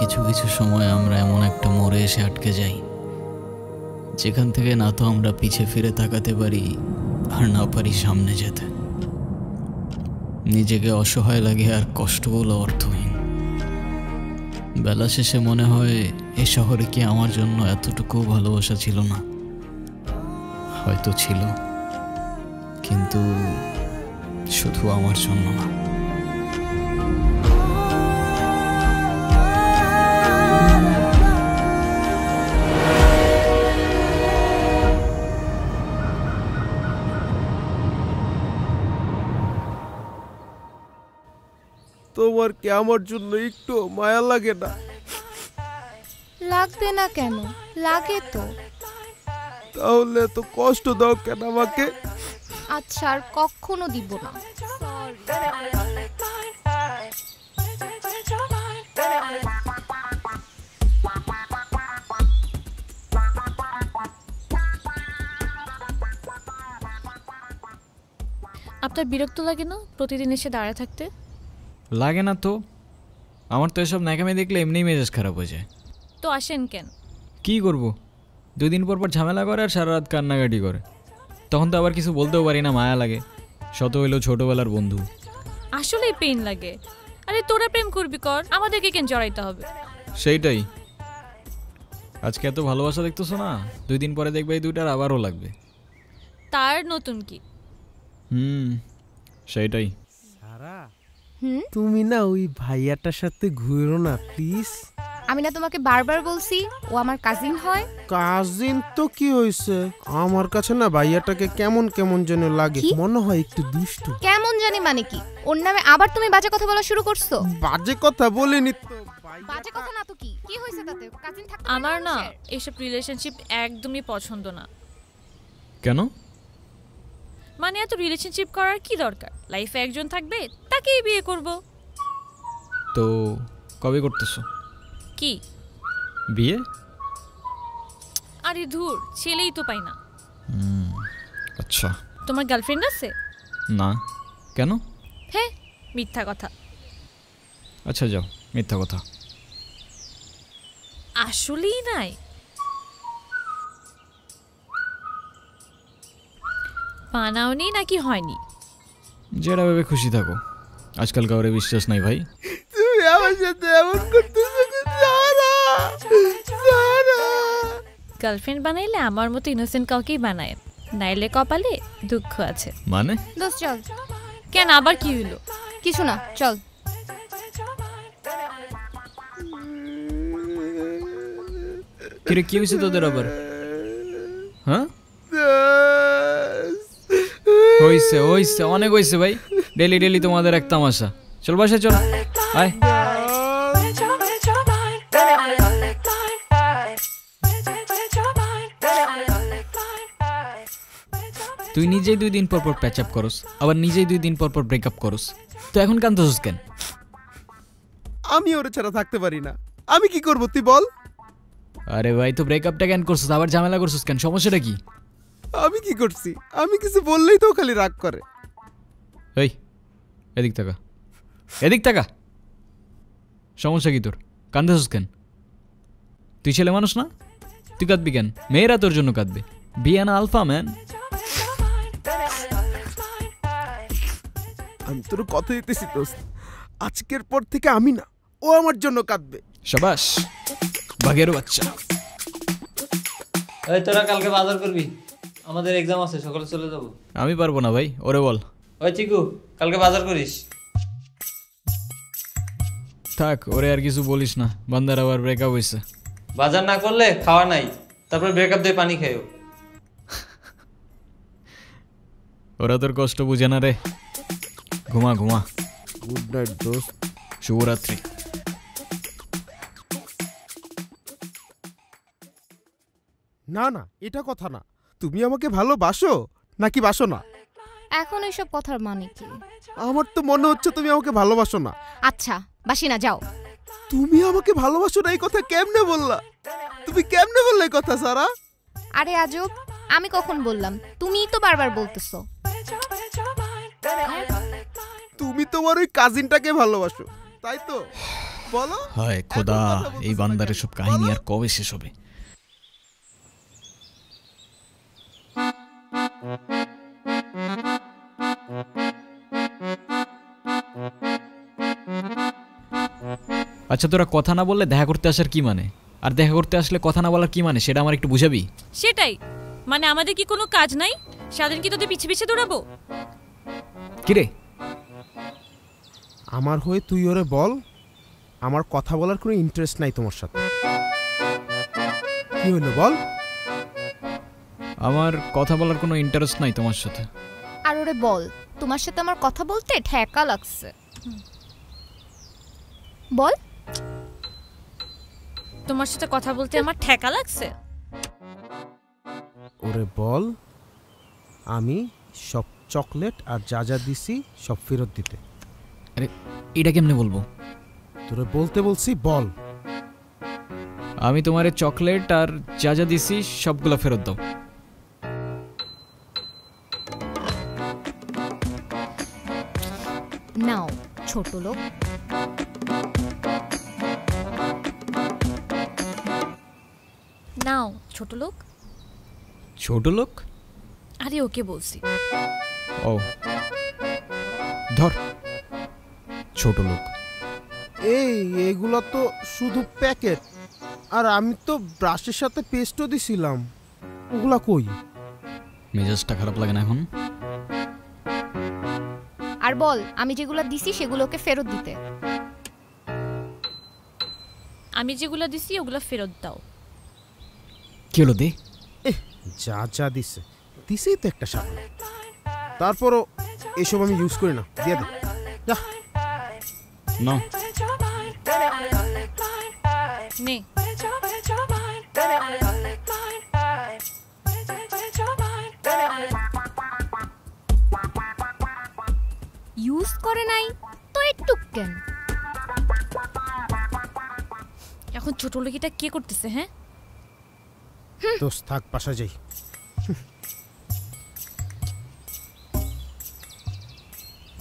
কিছু কিছু সময় আমরা এমন একটা মোড়ে এসে আটকে যাই যেখান থেকে না তো আমরা পিছে ফিরে তাকাতে পারি আর না পারি সামনে যেতে। নিজেকে অসহায় লাগে আর কষ্টগুলো অর্থহীন। বেলা শেষে মনে হয় এ শহরে কি আমার জন্য এতটুকু ভালোবাসা ছিল না? হয়তো ছিল, কিন্তু শুধু আমার জন্য না। তোমার কি আমার জন্য একটু মায়া লাগে না? লাগবে না কেন, লাগে তো। তাহলে তো কষ্ট দাও কেন আমাকে? আচ্ছা, আর কখনো দিব না। আপনার বিরক্ত লাগে না প্রতিদিন এসে দাঁড়ায় থাকতে? লাগে না তো, আমার তো এসব ন্যাকামি দেখলে এমনিই মেজাজ খারাপ হয়ে যায়। তো আসেন কেন? কী করব, 2 দিন পর পর ঝামেলা করে আর সারা রাত কান্নাকাটি করে। তখন তো আবার কিছু বলতেও পারি না, মায়া লাগে। শত হইলেও ছোটবেলার বন্ধু। আসলেই পেইন লাগে। আরে তোরা প্রেম করবি কর, আমাদেরকে কেন জড়াইতে হবে? সেইটাই, আজকে এত ভালোবাসা দেখতেছো না, 2 দিন পরে দেখবে এই দুইটার আবারও লাগবে। তার নতুন কি? সেইটাই। সারা, তুমি না ওই ভাইয়াটার সাথে ঘুরো না প্লিজ। আমি না তোমাকে বারবার বলছি ও আমার কাজিন হয়। কাজিন তো কি হইছে, আমার কাছে না ভাইয়াটাকে কেমন কেমন যেন লাগে, মনে হয় একটু দুষ্ট। কেমন জানি মানে কি? ওর নামে আবার তুমি বাজে কথা বলা শুরু করছো? বাজে কথা বলিনি তো। বাজে কথা না তো কি? কি হইছে তাতে? কাজিন থাকতে আমার না এসব রিলেশনশিপ একদমই পছন্দ না। কেন? মানে এত রিলেশনশিপ করার কি দরকার? লাইফে একজন থাকবে, তাকেই বিয়ে করব। তো কবে করতেছো? কি বিয়ে? আরে ধুর, ছেলেই তো পাই না। আচ্ছা। তোমার গার্লফ্রেন্ড আছে? না। কেন? হ্যাঁ, মিথ্যা কথা। আচ্ছা যাও, মিথ্যা কথা। আসলেই নাই? বানাওনি নাকি হয়নি? যেটা ভেবে খুশি থাকো, আজকাল কাউরে বিশ্বাস নাই ভাই। তুমি আমার সাথে এমন করতেছো সারা, সারা। গার্লফ্রেন্ড বানাইলে আমার মতো ইনোসেন্ট কাউকেই বানায়, নাইলে কপালে দুঃখ আছে। মানে? দোস্ত চল। কেন, আবার কি হইলো? কিছু না, চল। কিরে, কি হয়েছে তোদের আবার? হ্যাঁ, হইছে হইছে, অনেক হইছে ভাই। ডেলি ডেলি তোমাদের এক তামাশা। চল বাসায় চল, আয়। তুই নিজেই 2 দিন পর পর প্যাচ আপ করস, আবার নিজেই 2 দিন পর পর ব্রেকআপ করস, তো এখন কান্দছিস কেন? আমি ওরে ছাড়া থাকতে পারি না, আমি কি করব তুই বল? আরে ভাই, তো ব্রেকআপটা কেন করছিস, আবার ঝামেলা করছিস কেন? সমস্যাটা কি? আমি কি করছি? আমি কিছু বললেই তো খালি রাগ করে। এই এদিক তাকা, এদিক তাকা। সমস্যা কি তোর? কান্দছিস কেন? তুই ছেলে মানুষ না? তুই কাঁদবি কেন? মেয়েরা তোর জন্য কাঁদবে। বিয়ে না আলফা ম্যান। আমি তোর কথা দিতেছি দোস্ত, আজকের পর থেকে আমি না, ও আমার জন্য কাঁদবে। শাবাশ, বাঘের বাচ্চা। এই তোরা কালকে বাজার করবি, আমাদের এক্সাম আছে, সকালে চলে যাব। আমি পারবো না ভাই, ওরে বল। ওই চিকু, কালকে বাজার করিস। থাক, ওরে আর কিছু বলিস না, বান্দার আবার ব্রেকআপ হয়েছে। বাজার না করলে খাওয়া নাই, তারপর ব্রেকআপ দিয়ে পানি খাইও। ওরা তোর কষ্ট বুঝে না রে। ঘুমা ঘুমা। গুড নাইট দোস্ত, শুভরাত্রি। না না, এটা কথা না। তুমি আমাকে ভালোবাসো নাকি বাসো না? এখন এইসব কথার মানে কি? আমার তো মনে হচ্ছে তুমি আমাকে ভালোবাসো না। আচ্ছা, বাসি না, যাও। তুমি আমাকে ভালোবাসো না এই কথা কেমনে বললা? তুমি কেমনে বললে এই কথা সারা? আরে আজব, আমি কখন বললাম? তুমিই তো বারবার বলতেছো। তুমি তোমার ওই কাজিনটাকে ভালোবাসো, তাই তো? বলো। হায় খোদা, এই বান্দারের সব কাহিনী আর কবে শেষ হবে? আচ্ছা, তোরা কথা না বললে দেখা করতে আসার কি মানে? আর দেখা করতে আসলে কথা না বলার কি মানে, সেটা আমার একটু বুঝাবি? সেটাই মানে, আমাদের কি কোনো কাজ নাই? সারাদিন কি তোদের পিছে পিছে দৌড়াবো? কিরে, আমার হয়ে তুই ওরে বল, আমার কথা বলার কোনো ইন্টারেস্ট নাই তোমার সাথে। কি হলো বল? আমার কথা বলার কোনো ইন্টারেস্ট নাই তোমার সাথে। আর ওরে বল, তোমার সাথে আমার কথা বলতে ঠেকা লাগছে। বল। তোমার সাথে কথা বলতে আমার ঠেকা লাগছে? ওরে বল, আমি সব চকলেট আর যা যা দিছি সব ফেরত দিতে। আরে এটা কেমনে বলবো? তোরে বলতে বলছি, বল। আমি তোমার চকলেট আর যা যা দিছি সবগুলো ফেরত দাও। নাও ছোট লোক। নাও ছোট লোক। ছোট লোক? আরে ওকে বলছি। ও ধর, ছোট লোক। এইগুলা তো শুধু প্যাকেট, আর আমি তো ব্রাশের সাথে পেস্টও দিছিলাম, ওগুলা কই? মেজাজটা খারাপ লাগে না এখন? আর বল, আমি যেগুলো দিছি সেগুলোকে ফেরত দিতে। আমি যেগুলো দিছি ওগুলো ফেরত দাও। কি হলো দে? যা যা দিছে দিছেই তো একটা সাথে, তারপরও এসব আমি ইউজ করি না, দিয়ে দে যা। না নে। ইউজ করে নাই তো একটু কেন? এখন ছোট লোকিটা কে করতেছে? হ্যাঁ দোস্ত থাক, বাসা যাই।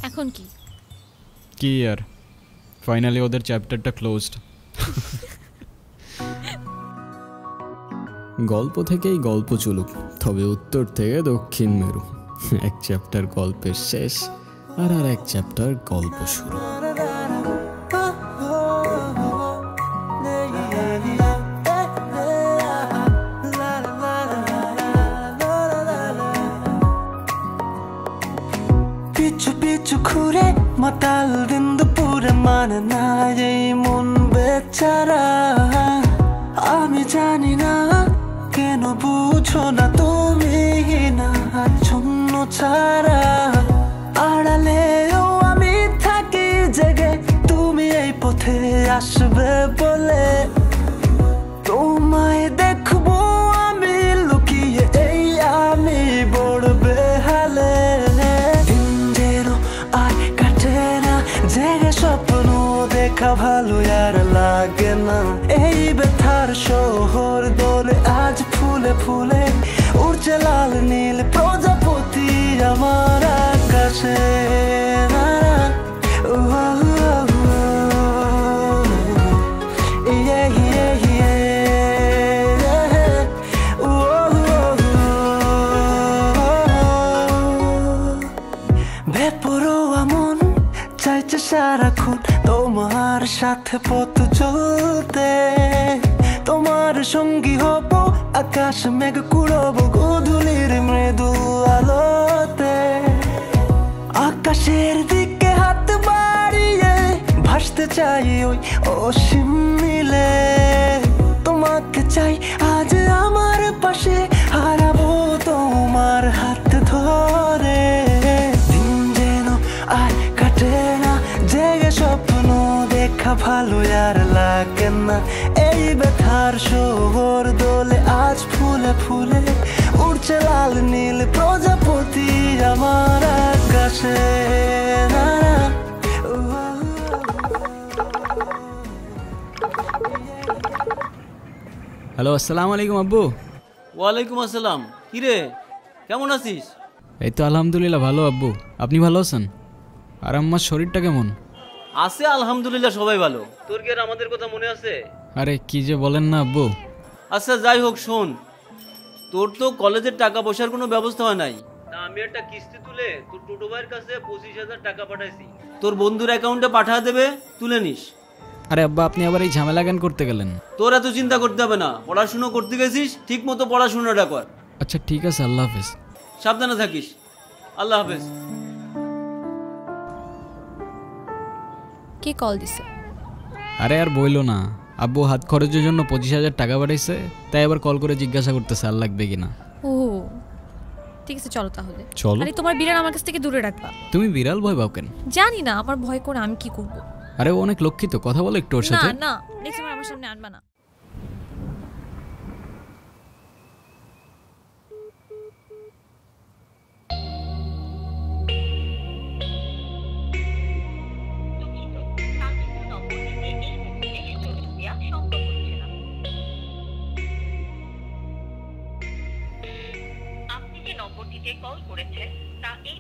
এখন কি? কি আর, ফাইনালি ওদের চ্যাপ্টারটা ক্লোজড। গল্প থেকেই গল্প চলুক, তবে উত্তর থেকে দক্ষিণ মেরু। এক চ্যাপ্টার গল্পের শেষ, আর এক চ্যাপ্টার গল্প শুরু। পিছু পিছু ঘুরে মাতাল দিন দুপুরে, মানে না এই মন বেচারা। আমি জানি না কেন বুঝো না তুমি না ছন্ন ছাড়া। আড়ালেও আমি থাকি জেগে, তুমি এই পথে আসবে বলে। তোমায় দেখবো আমি লুকিয়ে, এই আমি বড় বেহালে। দিন যেন আর কাটে না জেগে, স্বপ্ন দেখা ভালো আর লাগে না। এই ব্যথার শহর দোলে আজ ফুলে ফুলে, উড়ছে লাল নীল প্রজাপতি আমার আকাশে। বেপরোয়া মন চাইছে সারাক্ষণ তোমার সাথে পথ চলতে। তোমার সঙ্গী হব, আকাশ মেঘ কুড়ব গোধূলির মৃদু আলোতে। আকাশের দিকে হাত বাড়িয়ে ভাসতে চাই ওই অসীম মিলে। তোমাকে চাই আজ আমার পাশে, হারাবো তোমার হাত ধরে। দিন যেন আর কাটে না জেগে, স্বপ্ন দেখা ভালো আর লাগে না। এই ব্যথার শহর দোলে আজ ফুলে ফুলে, উড়ছে লাল নীল প্রজাপতি আমার আকাশে। হ্যালো, আসসালামু আলাইকুম আব্বু। ওয়ালাইকুম আসসালাম। কিরে, কেমন আছিস? এই তো আলহামদুলিল্লাহ ভালো আব্বু, আপনি ভালো আছেন? আর আম্মার শরীরটা কেমন? আছে আলহামদুলিল্লাহ সবাই ভালো। তোর কি আর আমাদের কথা মনে আছে? আরে কি যে বলেন না আব্বু। আচ্ছা যাই হোক শোন, তোর তো কলেজের টাকা পয়সার কোনো ব্যবস্থা হয় নাই। তা আমি একটা কিস্তি তুলে তোর টোটো ভাইয়ের কাছে 25,000 টাকা পাঠাইছি, তোর বন্ধুর অ্যাকাউন্টে পাঠিয়ে দেবে, তুলে নিস। আরে আব্বা আপনি আবার এই ঝামেলা কেন করতে গেলেন? তোর এত চিন্তা করতে হবে না, পড়াশুনো করতে গেছিস ঠিক মতো পড়াশুনোটা কর। আচ্ছা ঠিক আছে, আল্লাহ হাফেজ। সাবধানে থাকিস, আল্লাহ হাফেজ। কে কল দিছে? আরে আর বইলো না, আব্বু হাত খরচের জন্য 25,000 টাকা পাঠাইছে, তাই আবার কল করে জিজ্ঞাসা করতেছে আর লাগবে কিনা। ও ঠিক আছে, চলো তাহলে। চলো। আরে তোমার বিড়াল আমার কাছ থেকে দূরে রাখবা। তুমি বিড়াল ভয় পাও কেন? জানি না, আমার ভয় করে আমি কি করব। আরে ও অনেক লক্ষ্মী তো, কথা বলো একটু ওর না সাথে। না, নেক্সট টাইম আমার সামনে আনবা না। আপনি যে নম্বরটিতে কল করেছেন তা এই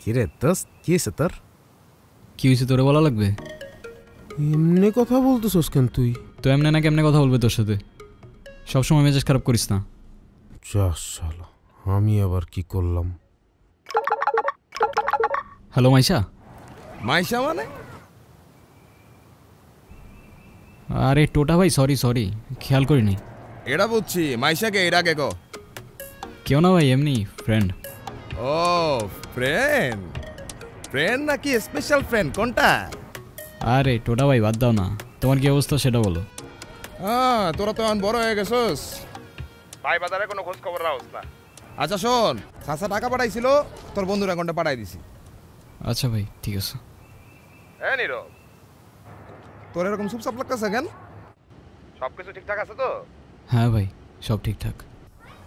কিরে দোস্ত, কি হয়েছে তোর? কি হয়েছে তোরে বলা লাগবে? এমনি কথা বলতেছস কেন তুই? তো এমনি না কেমনে কথা বলবে তোর সাথে? সবসময় মেজাজ খারাপ করিস না। যা শালা, আমি আবার কি করলাম? হ্যালো মাইশা। মাইশা মানে? আরে টোটা ভাই, সরি সরি, খেয়াল করিনি। এটা বুঝছি, মাইশাকে এর আগে গো। কেউ না ভাই, এমনি ফ্রেন্ড। ও ফ্রেন্ড, ফ্রেন্ড নাকি স্পেশাল ফ্রেন্ড কোনটা? আরে টোটা ভাই বাদ দাও না, তোমার কি অবস্থা সেটা বলো। হ্যাঁ তোরা তো এখন বড় হয়ে গেছস, ভাই বাজারে কোনো খোঁজ খবর রাখস না। আচ্ছা শোন, চাচা টাকা পাঠাইছিল, তোর বন্ধুর অ্যাকাউন্টে পাঠাই দিছি। আচ্ছা ভাই ঠিক আছে। হ্যাঁ নীরব, তোর এরকম চুপচাপ লাগতেছে কেন? সবকিছু ঠিকঠাক আছে তো? হ্যাঁ ভাই সব ঠিকঠাক।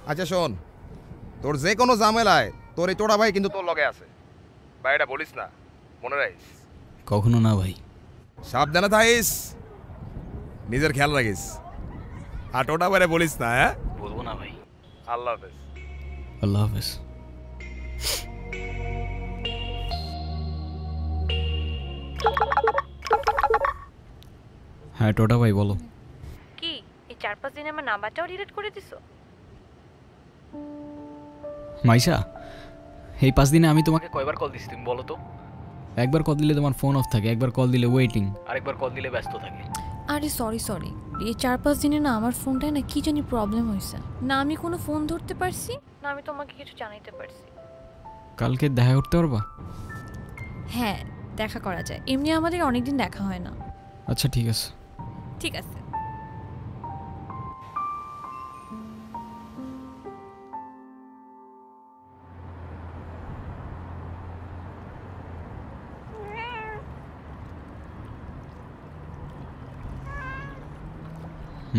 আচ্ছা শোন, তোর যে কোনো ঝামেলায় তোর এই টোটা ভাই কিন্তু তোর লগে আছে, ভাই এটা বলিস না, মনে রাখিস। কখনো না ভাই। সাবধানে থাকিস, নিজের খেয়াল রাখিস, আর টোটা ভাইরে বলিস না। হ্যাঁ বলবো না ভাই। আল্লাহ হাফেজ। আল্লাহ হাফেজ। হ্যাঁ টোটা ভাই বলো। কি এই 4-5 দিনে আমার নাম্বারটাও ডিলিট করে দিছো? মাইশা, এই 5 দিনে আমি তোমাকে কয়বার কল দিছি তুমি বলো তো? একবার কল দিলে তোমার ফোন অফ থাকে, একবার কল দিলে ওয়েটিং, আরেকবার কল দিলে ব্যস্ত থাকে। আরে সরি সরি, এই 4-5 দিনে না আমার ফোনটায় না কি জানি প্রবলেম হয়েছে, না আমি কোনো ফোন ধরতে পারছি না আমি তোমাকে কিছু জানাইতে পারছি। কালকে দেখা করতে পারবা? হ্যাঁ দেখা করা যায়, এমনি আমাদের অনেকদিন দেখা হয় না। আচ্ছা ঠিক আছে। ঠিক আছে।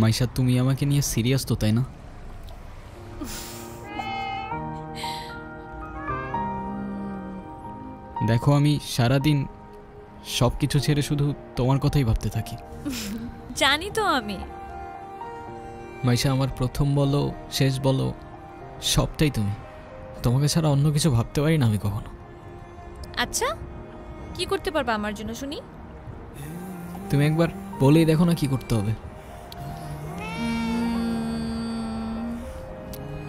মাইশা তুমি আমাকে নিয়ে সিরিয়াস তো তাই না? দেখো আমি সারাদিন সব কিছু ছেড়ে শুধু তোমার কথাই ভাবতে থাকি। জানি তো আমি। মাইশা আমার প্রথম বলো শেষ বলো সবটাই তুমি, তোমাকে ছাড়া অন্য কিছু ভাবতে পারি না আমি কখনো। আচ্ছা কি করতে পারবা আমার জন্য শুনি? তুমি একবার বলেই দেখো না কি করতে হবে।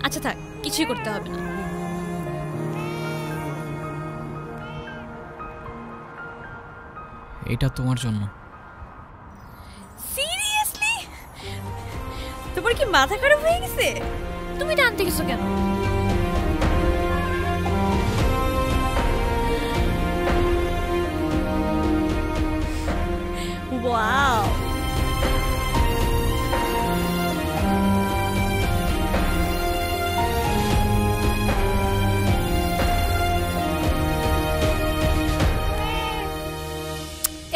আচ্ছা থাক, কিছুই করতে হবে না। এটা তোমার জন্য। সিরিয়াসলি? তোমার কি মাথা খারাপ হয়ে গেছে? তুমি টানতে গেছো কেন? ওয়াও,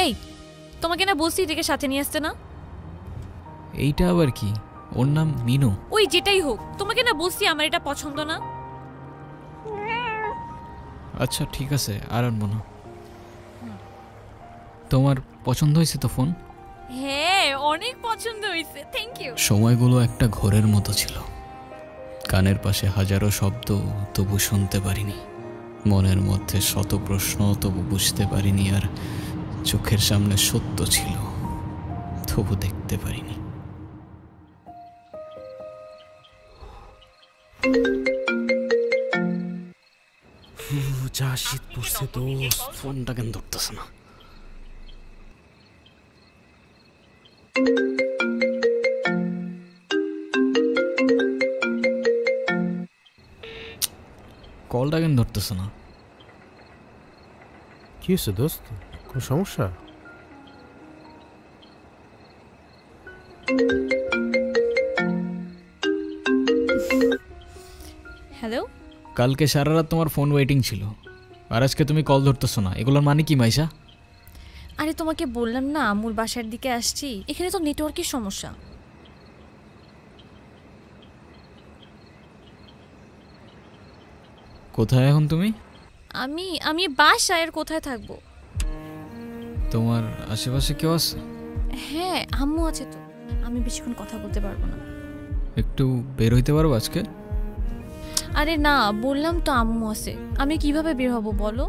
এই তোমাকে না বলছি এটাকে সাথে নিয়ে আসতে না? এইটা আবার কি? ওর নাম মিনু। ওই যেটাই হোক, তোমাকে না বলছি আমার এটা পছন্দ না। আচ্ছা ঠিক আছে, আর আনবো না। তোমার পছন্দ হয়েছে তো ফোন? হ্যাঁ অনেক পছন্দ হয়েছে, থ্যাংক ইউ। সময়গুলো একটা ঘোরের মতো ছিল, কানের পাশে হাজারো শব্দ, তবু শুনতে পারিনি। মনের মধ্যে শত প্রশ্ন, তবু বুঝতে পারিনি। আর চোখের সামনে সত্য ছিল, তবু দেখতে পারিনি। যা শীত পড়ছে দোস্ত, ফোনটা কেন ধরতেছে না? কলটা কেন ধরতেছে না? কি হয়েছে দোস্ত, কোনো সমস্যা? হ্যালো, কালকে সারা রাত তোমার ফোন ওয়েটিং ছিল, আর আজকে তুমি কল ধরতেছো না। এগুলোর মানে কি মাইশা? আরে তোমাকে বললাম না আম্মুর বাসার দিকে আসছি, এখানে তো নেটওয়ার্কের সমস্যা। কোথায় এখন তুমি? আমি আমি বাসায়, আর কোথায় থাকবো? তোমার আশেপাশে কেউ আছে? হ্যাঁ, আম্মু আছে তো। আমি বেশিক্ষণ কথা বলতে পারবো না। একটু বের হইতে পারবো আজকে? আরে না, বললাম তো আম্মু আছে। আমি কিভাবে বের হব বলো?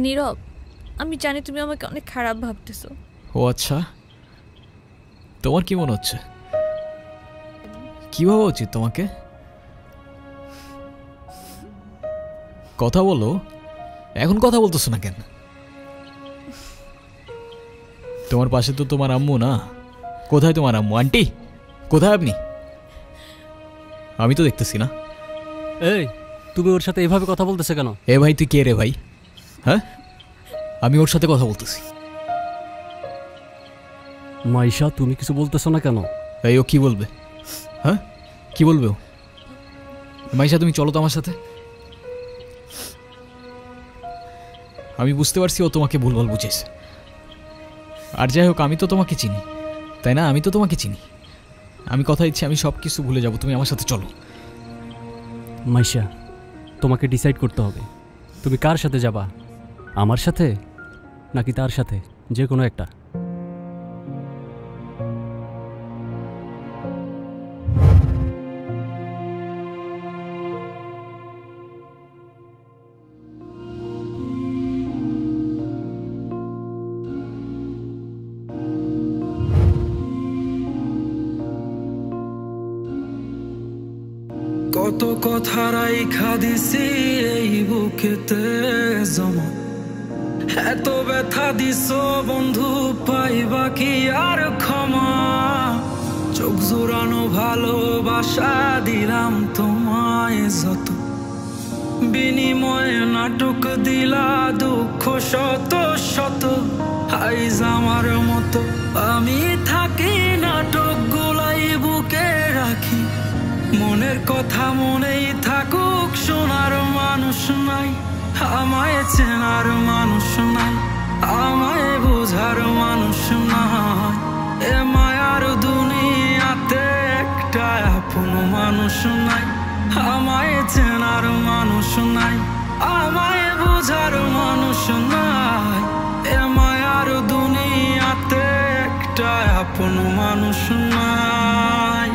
নীরব, আমি জানি তুমি আমাকে অনেক খারাপ ভাবতেছো। ও আচ্ছা, তোমার কি মনে হচ্ছে? কি ভাবা উচিত তোমাকে? কথা বলো। এখন কথা বলতেছো না কেন? তোমার পাশে তো তোমার আম্মু না। কোথায় তোমার আম্মু? আন্টি কোথায় আপনি? আমি তো দেখতেছি না। এই, তুমি ওর সাথে এভাবে কথা বলতেছে কেন? এ ভাই, তুই কে রে ভাই? হ্যাঁ, আমি ওর সাথে কথা বলতেছি। মাইশা, তুমি কিছু বলতেছো না কেন? এই, ও কি বলবে? হ্যাঁ, কি বলবে ও? মাইশা, তুমি চলো তো আমার সাথে। আমি বুঝতে পারছি ও তোমাকে ভুলভাল বুঝেছে। আর যাই হোক, আমি তো তোমাকে চিনি, তাই না? আমি তো তোমাকে চিনি। আমি কথা দিচ্ছি, আমি সব কিছু ভুলে যাব। তুমি আমার সাথে চলো। মাইশা, তোমাকে ডিসাইড করতে হবে তুমি কার সাথে যাবা, আমার সাথে নাকি তার সাথে, যে কোনো একটা। কত কথা রাইখা দিছি এই বুকেতে জমা, এত ব্যথা দিছ বন্ধু, পাইবা কি আর ক্ষমা? চোখ জোড়ানো ভালোবাসা দিলাম তোমায় যত, বিনিময়ে নাটক দিলা দুঃখ শত শত। আইজ আমার মতো আমি থাকি, নাটক গুলাই বুকে রাখি। মনের কথা মনেই থাকুক, শোনার মানুষ নাই, আমায় চেনার মানুষ নাই, আমায় বোঝার মানুষ নাই। এ মায়ার দুনিয়াতে একটা আপন মানুষ নাই, আমায় চেনার মানুষ নাই, আমায় বোঝার মানুষ নাই। এ মায়ার দুনিয়াতে একটা আপন মানুষ নাই।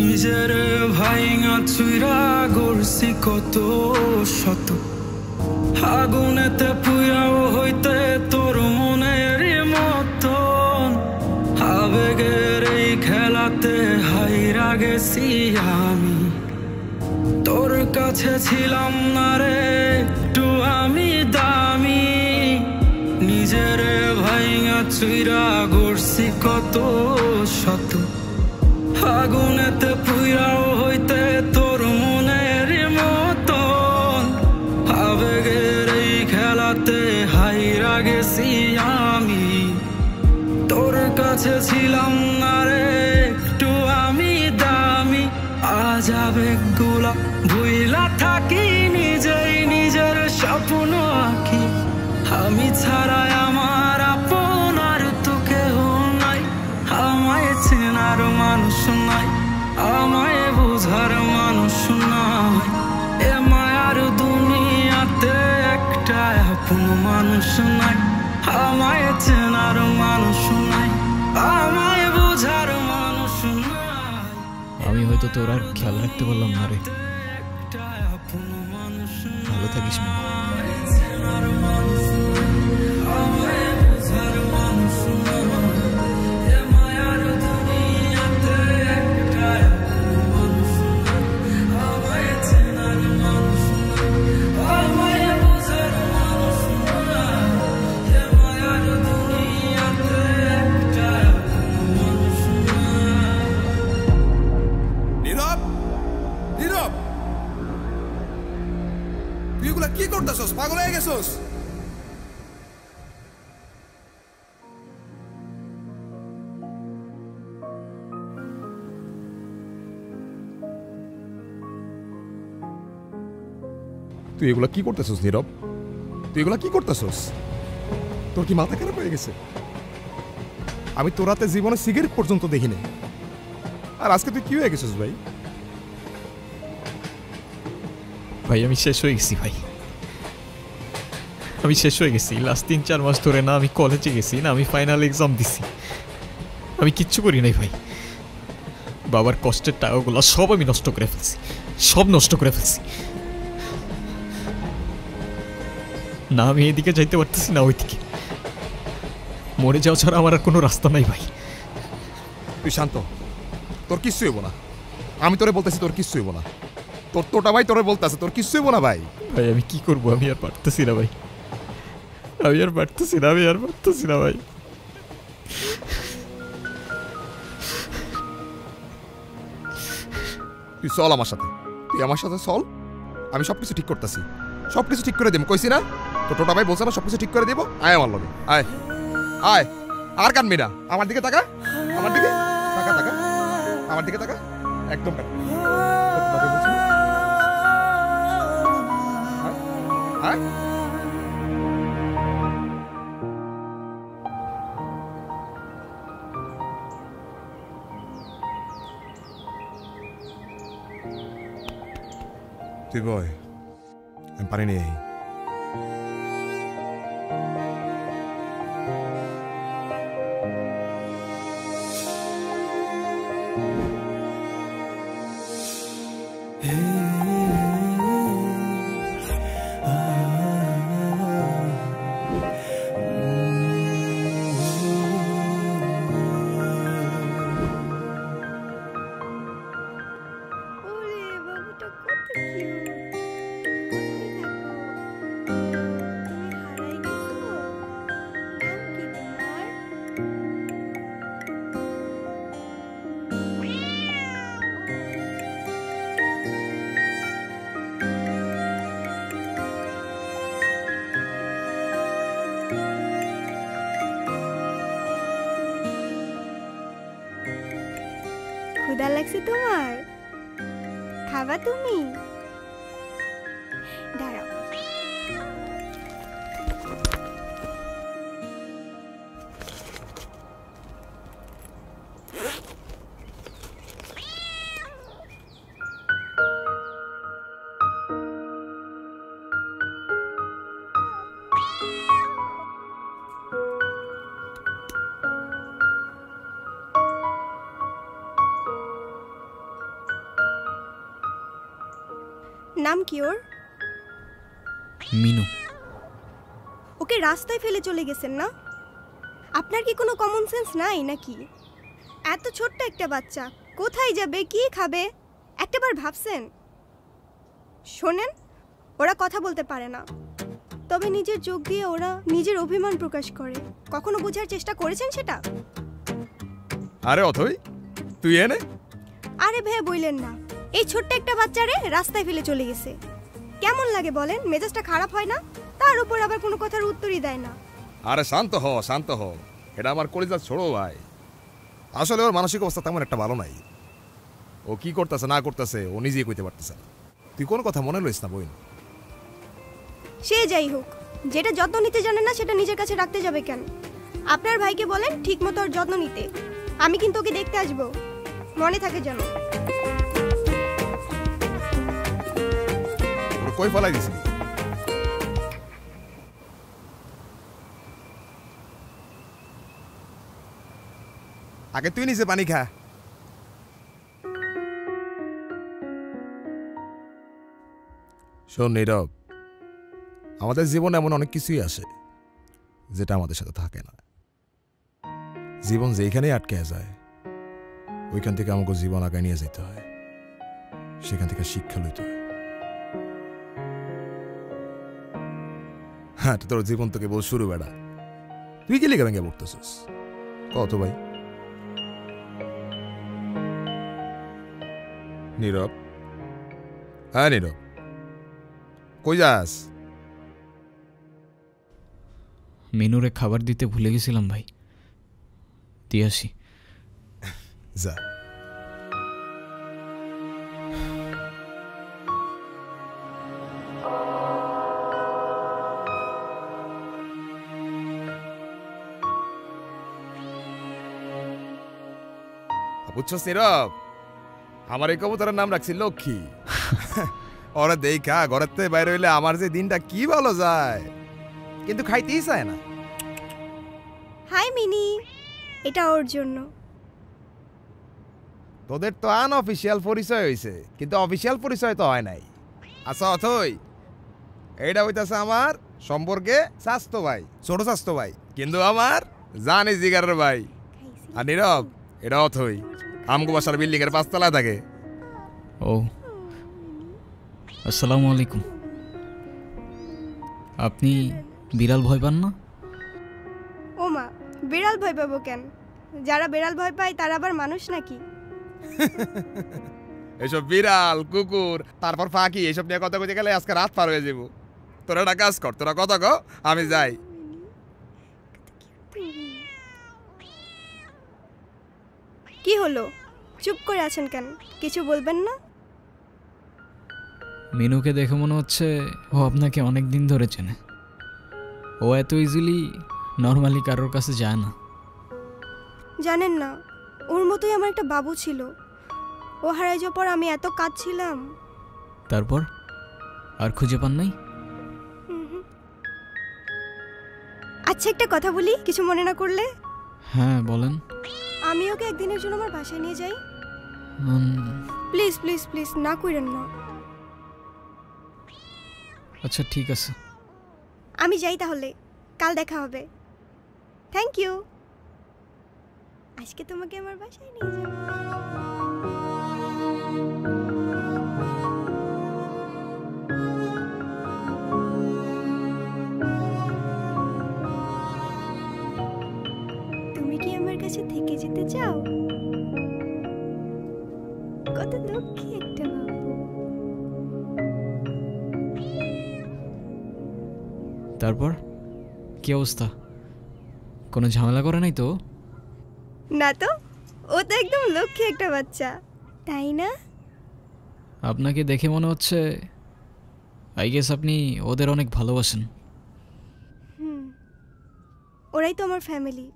নিজের ভাইঙা চুইরা গড়ছি কত শত, আগুনেতে পুইরাও হইতে তোর মনের মতন। আবেগের এই গেছি আমি তোর কাছে ছিলাম না রে একটু আমি দামি নিজের ভাইঙা চুইরা গড়ছি কত শত আগুনেতে পুইরাও হইতে তোর মনের মতন আবেগের এই খেলাতে হাইরা গেছি আমি তোর কাছে ছিলাম না রে একটু আমি দামি আজ আবেগগুলা ভুইলা থাকি নিজেই নিজের স্বপ্ন আঁকি আমি ছাড়া আমার আপন আর তো কেউ নাই আমায় চেনার মানুষ নাই আমায় বুঝার মানুষ নাই এ মায়ার দুনিয়াতে একটা আপন মানুষ নাই আমায় চেনার মানুষ নাই আমায় বুঝার মানুষ নাই আমি হয়তো তোর আর খেয়াল রাখতে পারলাম না রে। ভালো থাকিস মিনু। কি করতেছস? পাগল হয়ে গেছস? তুই এগুলা কি করতেছস নীরব? তুই এগুলা কি করতেছস? তোর কি মাথা খারাপ হয়ে গেছে? আমি তোর রাতে জীবনে সিগারেট পর্যন্ত দেখিনি, আর আজকে তুই কি হয়ে গেছিস ভাই? ভাই আমি শেষ হয়ে গেছি ভাই, আমি শেষ হয়ে গেছি। লাস্ট 3-4 মাস ধরে না আমি কলেজে গেছি, না আমি ফাইনাল এক্সাম দিছি, আমি কিচ্ছু করি নাই ভাই। বাবার কষ্টের টাকাগুলো সব আমি নষ্ট করে ফেলছি, সব নষ্ট করে ফেলছি। না আমি এদিকে যাইতে পারতেছি না ওইদিকে, মরে যাওয়া ছাড়া আমার আর কোনো রাস্তা নাই ভাই। তুই শান্ত, তোর কিচ্ছু হইব না। আমি তোরে বলতেছি তোর কিচ্ছু হইব না। তোর তোটা ভাই তোরে বলতেছে তোর কিচ্ছু হইব না ভাই। ভাই আমি কি করবো? আমি আর পারতেছি না ভাই, আমি আর পারতেছি না, আমি আর পারতেছি না ভাই। তুই চল আমার সাথে, তুই আমার সাথে চল, আমি সবকিছু ঠিক করতেছি, সবকিছু ঠিক করে দেব। কইছি না তো টোটা ভাই বলছে না সবকিছু ঠিক করে দেবো। আয় আমার লগে, আয় আয়, আর কানবি না। আমার দিকে তাকা, আমার দিকে তাকা, তাকা আমার দিকে তাকা, একদম তাকা। আয় তুই বয়, আমি পারি নি। ক্ষুধা লাগছে তোমার? খাবা তুমি? দাঁড়াও। নাম কি ওর? মিনু। ওকে রাস্তায় ফেলে চলে গেছেন না? আপনার কি কোনো কমন সেন্স নাই নাকি? এত ছোট্ট একটা বাচ্চা কোথায় যাবে, কি খাবে, একটাবার ভাবছেন? শোনেন, ওরা কথা বলতে পারে না, তবে নিজের চোখ দিয়ে ওরা নিজের অভিমান প্রকাশ করে। কখনো বোঝার চেষ্টা করেছেন সেটা? আরে অথই, তুই এনে। আরে ভাই বললেন না, এই ছোট্ট একটা বাচ্চারে রাস্তায় ফেলে চলে গেছে। কেমন লাগে বলেন? মেজাজটা খারাপ হয় না? তার উপর আবার কোনো কথার উত্তরই দেয় না। আরে শান্ত হ, শান্ত হ। এটা আমার কলিজার ছোড়ো ভাই। আসলে ওর মানসিক অবস্থা তেমন একটা ভালো নাই। ও কি করতেছে না করতেছে ও নিজেই কইতে পারতেছে না। তুই কোনো কথা মনে লইস না বইন। সে যাই হোক, যেটা যত্ন নিতে জানে না সেটা নিজের কাছে রাখতে যাবে কেন? আপনার ভাইকে বলেন ঠিক মতো ওর যত্ন নিতে। আমি কিন্তু ওকে দেখতে আসবো, মনে থাকে যেন। ওর কই ফলাই দিছিলি? আগে তুই নিচে পানি খা। শোন নীরব, আমাদের জীবনে এমন অনেক কিছুই আসে যেটা আমাদের সাথে থাকে না। জীবন যেখানেই আটকে যায় ওইখান থেকে আমাকে জীবন আগায় নিয়ে যেতে হয়, সেখান থেকে শিক্ষা লইতে হয়। হ্যাঁ, তোর জীবন তোকে বল শুরু বেড়া। তুই কি লিখে ভেঙে পড়তেছিস কত ভাই? নীরব, হ্যাঁ নীরব, কই যাস? মিনুরে খাবার দিতে ভুলে গেছিলাম ভাই, দিয়ে আসি। যা। বুঝছস নীরব, আমার এই কবুতরের নাম রাখছি লক্ষ্মী। ওরা দেখা ঘরের থেকে বাইরে হইলে আমার যে দিনটা কি ভালো যায়, কিন্তু খাইতেই চায় না। হাই মিনি, এটা ওর জন্য। তোদের তো আনঅফিসিয়াল পরিচয় হইছে, কিন্তু অফিসিয়াল পরিচয় তো হয় নাই। আচ্ছা অথই, এইটা হইতাছে আমার সম্পর্কে স্বাস্থ্য ভাই, ছোট স্বাস্থ্য ভাই, কিন্তু আমার জানি জিগারের ভাই। আর নীরব, এটা অথই আমগো বাসার বিল্ডিং এর 5 তলায় থাকে। ও, আসসালামু আলাইকুম। আপনি বিড়াল ভয় পান না? ও মা, বিড়াল ভয় পাবো কেন? যারা বিড়াল ভয় পায় তারা আবার মানুষ নাকি? এসব বিড়াল কুকুর তারপর ফাঁকি এসব নিয়ে কথা কইতে গেলে আজকে রাত পার হয়ে যাব। তোরা একটা কাজ কর, তোরা কথা কও, আমি যাই। কি হলো, চুপ করে আছেন কেন? কিছু বলবেন না? মিনুকে দেখে মনে হচ্ছে ও আপনাকে অনেক দিন ধরে চেনে। ও এত ইজিলি নর্মালি কারোর কাছে যায় না। জানেন না, ওর মতোই আমার একটা বাবু ছিল। ও হারাই যাওয়ার পর আমি এত কাঁদছিলাম। তারপর আর খুঁজে পান নাই? আচ্ছা, একটা কথা বলি, কিছু মনে না করলে? হ্যাঁ বলেন। আমি ওকে একদিনের জন্য আমার বাসায় নিয়ে যাই। প্লিজ প্লিজ প্লিজ, না কইরেন না। আচ্ছা ঠিক আছে, আমি যাই তাহলে, কাল দেখা হবে। Thank you. আজকে তোমাকে আমার বাসায় নিয়ে যাব। তুমি কি আমার কাছে থেকে যেতে চাও? কত লক্ষ্মী একটা বাবু। তারপর কি অবস্থা? কোনো ঝামেলা করে নাই তো? না তো, ও তো একদম লক্ষ্মী একটা বাচ্চা, তাই না? আপনাকে দেখে মনে হচ্ছে আই গেস আপনি ওদের অনেক ভালোবাসেন। ওরাই তো আমার ফ্যামিলি।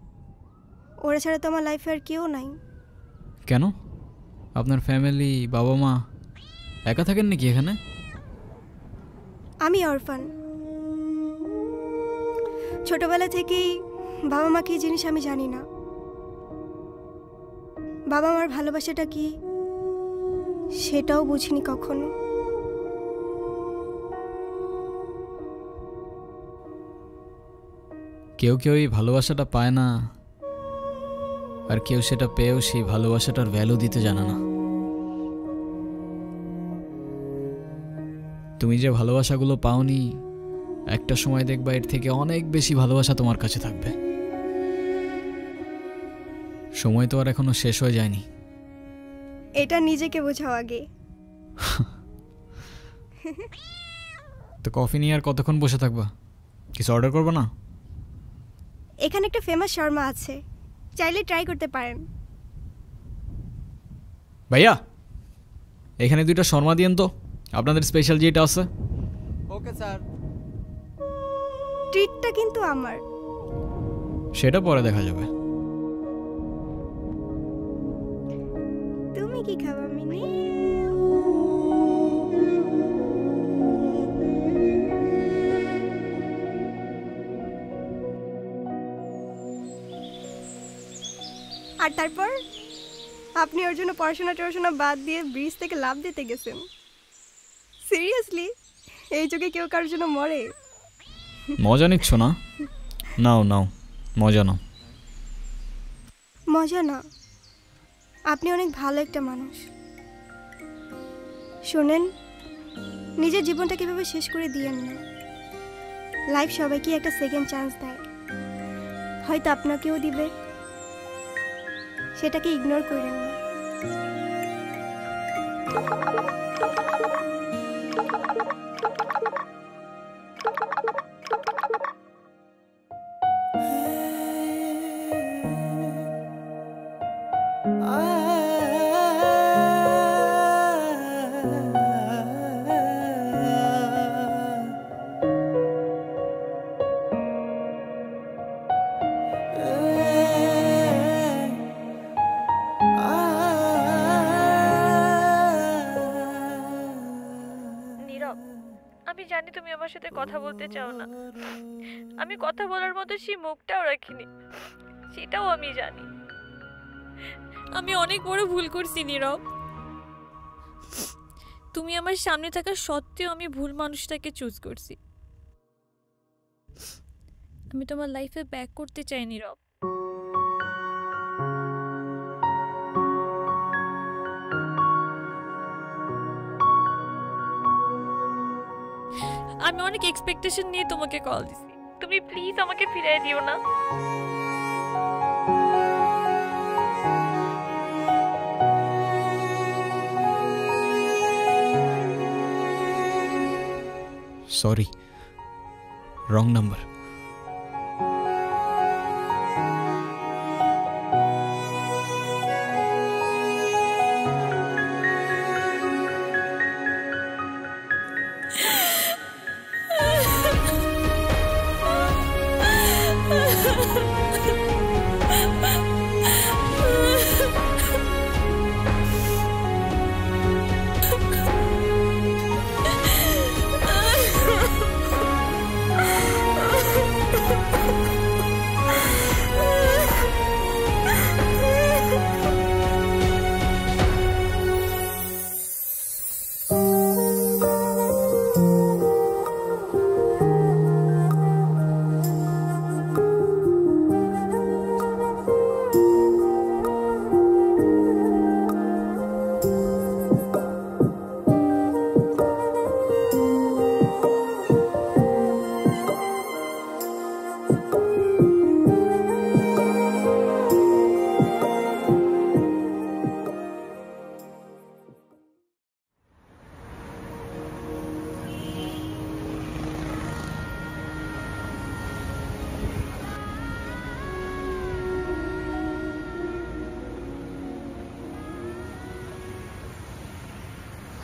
ওরা ছাড়া তো আমার লাইফে আর কেউ নাই। কেন? আপনার ফ্যামিলি, বাবা মা একা থাকেন নাকি এখানে? আমি অরফান। ছোটবেলা থেকেই বাবা মা কি জিনিস আমি জানি না। বাবা মার ভালোবাসাটা কি সেটাও বুঝিনি কখনো। কেউ কেউ এই ভালোবাসাটা পায় না, আর কেউ সেটা পেয়েও সেই ভালোবাসাটার ভ্যালু দিতে জানে না। তুমি যে ভালোবাসাগুলো পাওনি, একটা সময় দেখবা এর থেকে অনেক বেশি ভালোবাসা তোমার কাছে থাকবে। সময় তো আর এখনো শেষ হয়ে যায়নি। এটা নিজেকে বোঝাও আগে। তো কফি নিয়ে আর কতক্ষণ বসে থাকবা? কিছু অর্ডার করবো না? এখানে একটা ফেমাস শর্মা আছে, চাইলে ট্রাই করতে পারেন। ভাইয়া এখানে 2টা শর্মা দিয়েন তো, আপনাদের স্পেশাল যেটা আছে। Okay sir. ট্রিটটা কিন্তু আমার। সেটা পরে দেখা যাবে। তুমি কি খাবা মিনি? আর তারপর আপনি ওর জন্য পড়াশোনা বাদ দিয়ে ব্রিজ থেকে লাফ দিতে গেছেন। সিরিয়াসলি এই যুগে কেউ কারোর জন্য মরে? মজা নিচ্ছ না? নাও নাও, মজা নাও। মজা না, আপনি অনেক ভালো একটা মানুষ। শোনেন, নিজের জীবনটা কিভাবে শেষ করে দিয়েন না। লাইফ সবাইকে একটা সেকেন্ড চান্স দেয়, হয়তো আপনাকেও দিবে, সেটাকে ইগনোর করেন না। আমি জানি তুমি আমার সাথে কথা বলতে চাও না, আমি কথা বলার মতো সেই মুখটাও রাখিনি, সেটাও আমি জানি। আমি অনেক বড় ভুল করছি নীরব। তুমি আমার সামনে থাকা সত্ত্বেও আমি ভুল মানুষটাকে চুজ করছি। আমি তোমার লাইফে ব্যাক করতে চাই নীরব। আমি অনেক এক্সপেকটেশন নিয়ে তোমাকে কল দিছি, তুমি প্লিজ আমাকে ফিরিয়ে দিও না। Sorry, wrong number.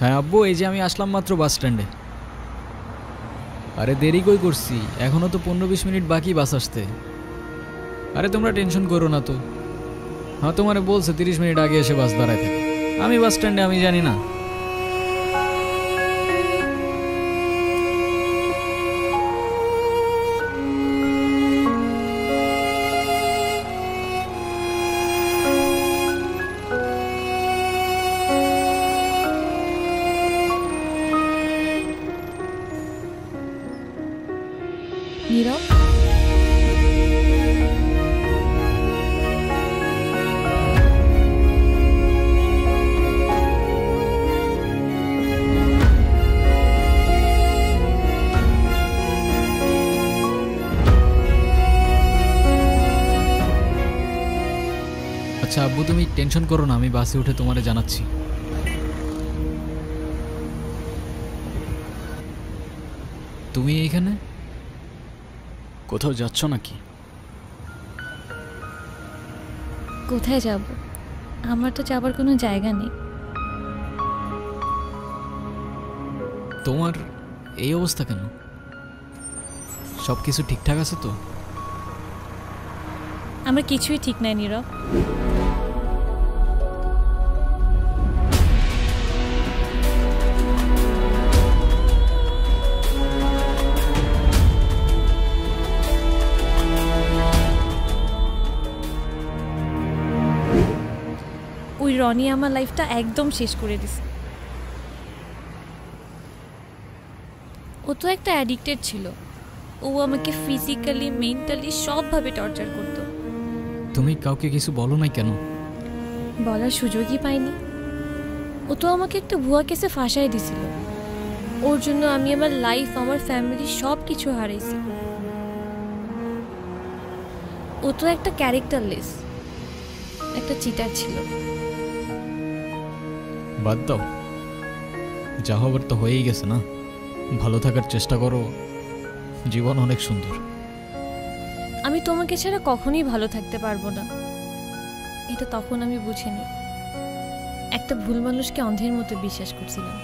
হ্যাঁ আব্বু, এই যে আমি আসলাম মাত্র বাস স্ট্যান্ডে। আরে দেরি কই করছি, এখনো তো 15-20 মিনিট বাকি বাস আসতে। আরে তোমরা টেনশন করো না তো। হ্যাঁ তোমারে বলছে 30 মিনিট আগে এসে বাস দাঁড়ায় থাকে। আমি বাস স্ট্যান্ডে, আমি জানি না। নীরব, আচ্ছা আব্বু, তুমি টেনশন করো না, আমি বাসে উঠে তোমারে জানাচ্ছি। তুমি এইখানে কোথাও যাচ্ছ নাকি? কোথায় যাব? আমার তো যাবার কোনো জায়গা নেই। তোমার এই অবস্থা কেন? সব কিছু ঠিকঠাক আছে তো? আমার কিছুই ঠিক নাই নীরব। ওই রনি আমার লাইফটা একদম শেষ করে দিছে। ও তো একটা অ্যাডিক্টেড ছিল। ও আমাকে ফিজিক্যালি, মেন্টালি সবভাবে টর্চার করতো। তুমি কাউকে কিছু বলো নাই কেন? বলার সুযোগই পাইনি। ও তো আমাকে একটা ভুয়া কেসে ফাঁসাই দিছিল। ওর জন্য আমি আমার লাইফ, আমার ফ্যামিলি সব কিছু হারাইছি। ও তো একটা ক্যারেক্টারলেস, একটা চিটার ছিল। বাদ দাও, যা হবার তো হয়েই গেছে না। ভালো থাকার চেষ্টা করো, জীবন অনেক সুন্দর। আমি তোমাকে ছাড়া কখনোই ভালো থাকতে পারবো না, এটা তখন আমি বুঝিনি। একটা ভুল মানুষকে অন্ধের মতো বিশ্বাস করছিলাম।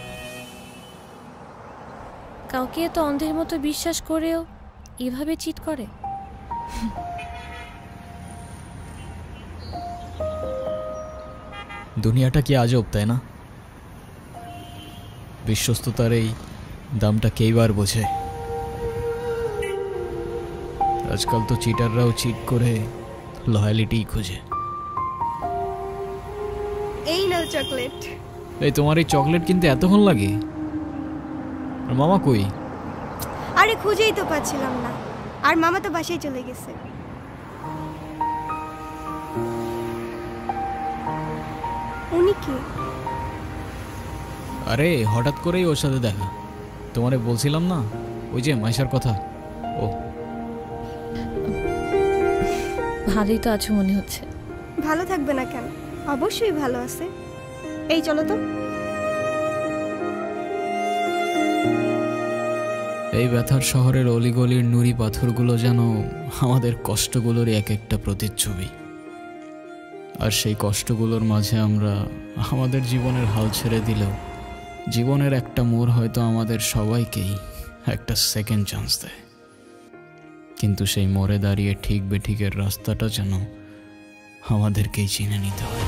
কাউকে এত অন্ধের মতো বিশ্বাস করেও এভাবে চিট করে। দুনিয়াটা কি আজব, তাই না? বিশ্বস্ততার এই দামটা কেইবার বোঝে। আজকাল তো চিটাররাও চিট করে লয়ালিটি খোঁজে। এই নাও চকলেট। এই তোমার এই চকলেট কিনতে এতক্ষণ লাগে? আর মামা কই? আরে খুঁজেই তো পাচ্ছিলাম না, আর মামা তো বাসায় চলে গেছে। উনি কি? আরে হঠাৎ করেই ওর সাথে দেখা। তোমারে বলছিলাম না ওই যে মাইশার কথা। ও ভালোই তো আছো মনে হচ্ছে। ভালো থাকবে না কেন? অবশ্যই ভালো আছে। এই চলো তো। এই ব্যথার শহরের অলিগলির নুড়ি পাথরগুলো যেন আমাদের কষ্টগুলোর এক একটা প্রতিচ্ছবি। আর সেই কষ্টগুলোর মাঝে আমরা আমাদের জীবনের হাল ছেড়ে দিলেও জীবনের একটা মোড় হয়তো আমাদের সবাইকেই একটা সেকেন্ড চান্স দেয়। কিন্তু সেই মোড়ে দাঁড়িয়ে ঠিক বেঠিকের রাস্তাটা যেন আমাদেরকেই চিনে নিতে হয়।